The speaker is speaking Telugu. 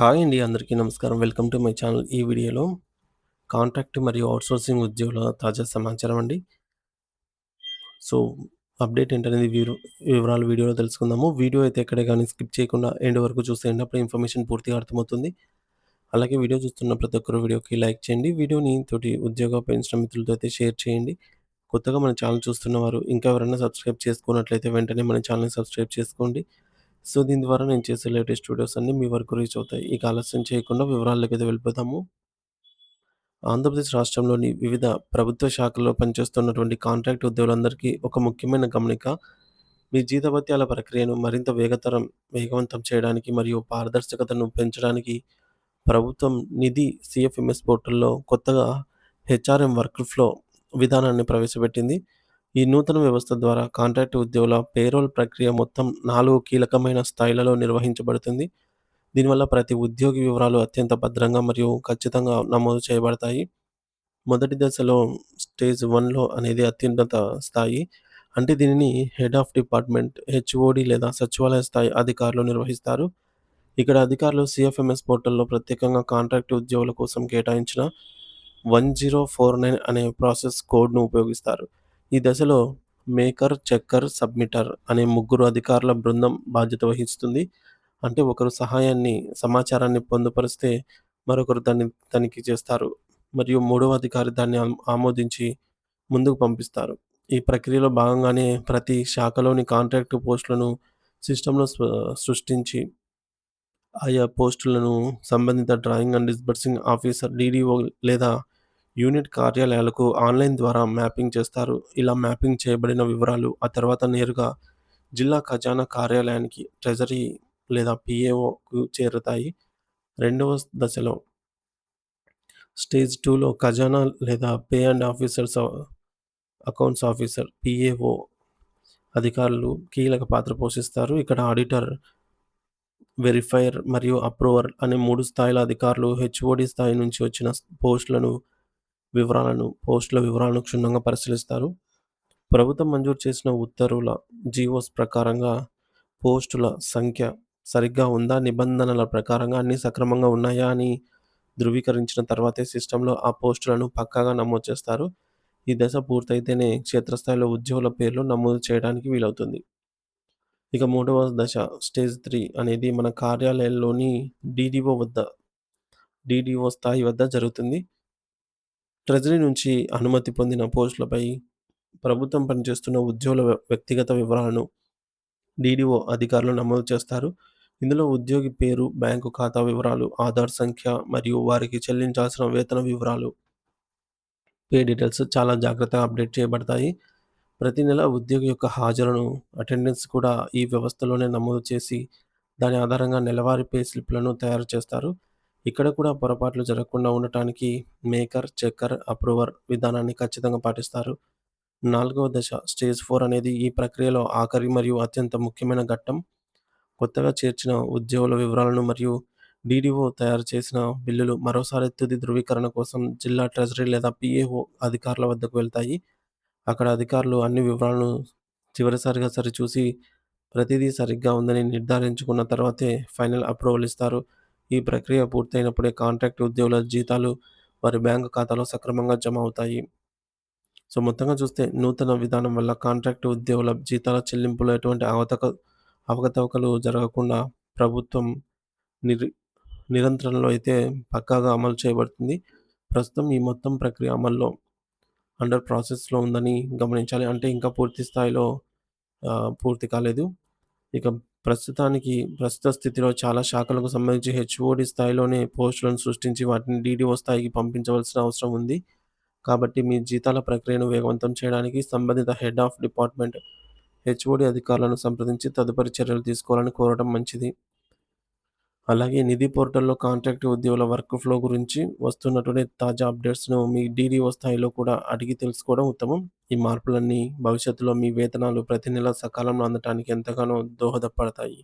హాయ్ అండి. అందరికీ నమస్కారం. Welcome to my channel. ఈ వీడియోలో కాంట్రాక్ట్ మరియు ఔట్‌సోర్సింగ్ ఉద్యోగుల తాజా సమాచారం అండి. సో, అప్డేట్ ఏంటనేది వివరాలు వీడియోలో తెలుసుకుందాము. వీడియో అయితే ఎక్కడ గాని స్కిప్ చేయకుండా ఎండ్ వరకు చూసేయండి. అప్పుడే ఇన్ఫర్మేషన్ పూర్తిగా అర్థమవుతుంది. అలాగే వీడియో చూస్తున్న ప్రతి ఒక్కరు వీడియోకి లైక్ చేయండి. వీడియోని తోటి ఉద్యోగ అపేక్షించిన మిత్రులతో అయితే షేర్ చేయండి. కొత్తగా మన ఛానల్ చూస్తున్నవారు ఇంకా ఎవరైనా సబ్స్క్రైబ్ చేసుకోనట్లయితే వెంటనే మన ఛానల్‌ని సబ్స్క్రైబ్ చేసుకోండి. సో, దీని ద్వారా నేను చేసే లేటెస్ట్ వీడియోస్ అన్నీ మీ వరకు రీచ్ అవుతాయి. ఇక ఆలస్యం చేయకుండా వివరాల్లోకైతే వెళ్ళిపోదాము. ఆంధ్రప్రదేశ్ రాష్ట్రంలోని వివిధ ప్రభుత్వ శాఖల్లో పనిచేస్తున్నటువంటి కాంట్రాక్ట్ ఉద్యోగులందరికీ ఒక ముఖ్యమైన గమనిక, మీ జీతభత్యాల ప్రక్రియను మరింత వేగవంతం చేయడానికి మరియు పారదర్శకతను పెంచడానికి ప్రభుత్వం నిధి సీఎఫ్ఎంఎస్ పోర్టల్‌లో కొత్తగా హెచ్ఆర్ఎం వర్క్ ఫ్లో విధానాన్ని ప్రవేశపెట్టింది. ఈ నూతన వ్యవస్థ ద్వారా కాంట్రాక్ట్ ఉద్యోగుల పేరోల్ ప్రక్రియ మొత్తం 4 కీలకమైన స్థాయిలలో నిర్వహించబడుతుంది. దీనివల్ల ప్రతి ఉద్యోగి వివరాలు అత్యంత భద్రంగా మరియు ఖచ్చితంగా నమోదు చేయబడతాయి. మొదటి దశలో స్టేజ్ 1లో అనేది అత్యున్నత స్థాయి. అంటే దీనిని హెడ్ ఆఫ్ డిపార్ట్‌మెంట్, హెచ్ఓడి లేదా సచివాలయ స్థాయి అధికారులు నిర్వహిస్తారు. ఇక్కడ అధికారులు సీఎఫ్ఎంఎస్ పోర్టల్‌లో ప్రత్యేకంగా కాంట్రాక్ట్ ఉద్యోగుల కోసం కేటాయించిన 1049 అనే ప్రాసెస్ కోడ్‌ను ఉపయోగిస్తారు. ఈ దశలో మేకర్, చెక్కర్, సబ్మిటర్ అనే ముగ్గురు అధికారుల బృందం బాధ్యత వహిస్తుంది. అంటే ఒకరు సమాచారాన్ని పొందుపరిస్తే మరొకరు దాన్ని తనిఖీ చేస్తారు. మరియు మూడవ అధికారి దాన్ని ఆమోదించి ముందుకు పంపిస్తారు. ఈ ప్రక్రియలో భాగంగానే ప్రతి శాఖలోని కాంట్రాక్ట్ పోస్టులను సిస్టమ్‌లో సృష్టించి ఆయా పోస్టులను సంబంధిత drawing and disbursing officer DDO లేదా యూనిట్ కార్యాలయాలకు ఆన్‌లైన్ ద్వారా మ్యాపింగ్ చేస్తారు. ఇలా మ్యాపింగ్ చేయబడిన వివరాలు ఆ తర్వాత నేరుగా జిల్లా ఖజానా కార్యాలయానికి ట్రెజరీ లేదా పీఏఓకు చేరుతాయి. రెండవ దశలో స్టేజ్ 2లో ఖజానా లేదా పే అండ్ అకౌంట్స్ ఆఫీసర్ పీఏఓ అధికారులు కీలక పాత్ర పోషిస్తారు. ఇక్కడ ఆడిటర్, వెరిఫైయర్ మరియు అప్రూవర్ అనే 3 స్థాయిల అధికారులు హెచ్ఓడి స్థాయి నుంచి వచ్చిన పోస్టుల వివరాలను క్షుణ్ణంగా పరిశీలిస్తారు. ప్రభుత్వం మంజూరు చేసిన ఉత్తర్వుల జీవోస్ ప్రకారంగా పోస్టుల సంఖ్య సరిగ్గా ఉందా, నిబంధనల ప్రకారంగా అన్నీ సక్రమంగా ఉన్నాయా అని ధృవీకరించిన తర్వాతే సిస్టమ్‌లో ఆ పోస్టులను పక్కాగా నమోదు చేస్తారు. ఈ దశ పూర్తయితేనే క్షేత్రస్థాయిలో ఉద్యోగుల పేర్లు నమోదు చేయడానికి వీలవుతుంది. ఇక మూడవ దశ స్టేజ్ 3 అనేది మన కార్యాలయాల్లోని డీడీఓ స్థాయి వద్ద జరుగుతుంది. ట్రెజరీ నుంచి అనుమతి పొందిన పోస్టులపై ప్రభుత్వం పనిచేస్తున్న ఉద్యోగుల వ్యక్తిగత వివరాలను డీడీఓ అధికారులు నమోదు చేస్తారు. ఇందులో ఉద్యోగి పేరు, బ్యాంకు ఖాతా వివరాలు, ఆధార్ సంఖ్య మరియు వారికి చెల్లించాల్సిన వేతన వివరాలు, పే డీటెయిల్స్ చాలా జాగ్రత్తగా అప్డేట్ చేయబడతాయి. ప్రతి నెల ఉద్యోగి యొక్క హాజరును, అటెండెన్స్ కూడా ఈ వ్యవస్థలోనే నమోదు చేసి, దాని ఆధారంగా నెలవారీ పే స్లిప్‌లను తయారు చేస్తారు. ఇక్కడ కూడా పొరపాట్లు జరగకుండా ఉండటానికి మేకర్, చెక్కర్, అప్రూవర్ విధానాన్ని ఖచ్చితంగా పాటిస్తారు. నాలుగవ దశ స్టేజ్ 4 అనేది ఈ ప్రక్రియలో ఆఖరి మరియు అత్యంత ముఖ్యమైన ఘట్టం. కొత్తగా చేర్చిన ఉద్యోగుల వివరాలను మరియు డీడీఓ తయారు చేసిన బిల్లులు మరోసారి తుది ధృవీకరణ కోసం జిల్లా ట్రెజరీ లేదా పీఏఓ అధికారుల వద్దకు వెళ్తాయి. అక్కడ అధికారులు అన్ని వివరాలను చివరిసారిగా సరిచూసి ప్రతిదీ సరిగ్గా ఉందని నిర్ధారించుకున్న తర్వాతే ఫైనల్ అప్రూవల్ ఇస్తారు. ఈ ప్రక్రియ పూర్తయినప్పుడే కాంట్రాక్ట్ ఉద్యోగుల జీతాలు వారి బ్యాంకు ఖాతాలో సక్రమంగా జమ అవుతాయి. సో, మొత్తంగా చూస్తే నూతన విధానం వల్ల కాంట్రాక్ట్ ఉద్యోగుల జీతాల చెల్లింపులో ఎటువంటి అవకతవకలు జరగకుండా ప్రభుత్వం నిర్ నిరంతరంలో అయితే పక్కాగా అమలు చేయబడుతుంది. ప్రస్తుతం ఈ మొత్తం ప్రక్రియ అమల్లో అండర్ ప్రాసెస్‌లో ఉందని గమనించాలి. అంటే ఇంకా పూర్తి స్థాయిలో పూర్తి కాలేదు. ఇక ప్రస్తుత స్థితిలో చాలా శాఖలకు సంబంధించి హెచ్ఓడి స్థాయిలోనే పోస్టులను సృష్టించి వాటిని డీడీఓ స్థాయికి పంపించవలసిన అవసరం ఉంది. కాబట్టి మీ జీతాల ప్రక్రియను వేగవంతం చేయడానికి సంబంధిత హెడ్ ఆఫ్ డిపార్ట్‌మెంట్, హెచ్ఓడి అధికారులను సంప్రదించి తదుపరి చర్యలు తీసుకోవాలని కోరడం మంచిది. అలాగే నిధి పోర్టల్‌లో కాంట్రాక్ట్ ఉద్యోగుల వర్క్ ఫ్లో గురించి వస్తున్నటువంటి తాజా అప్డేట్స్‌ను మీ డీడీఓ స్థాయిలో కూడా అడిగి తెలుసుకోవడం ఉత్తమం. ఈ మార్పులన్నీ భవిష్యత్తులో మీ వేతనాలు ప్రతి నెల సకాలంలో అందటానికి ఎంతగానో దోహదపడతాయి.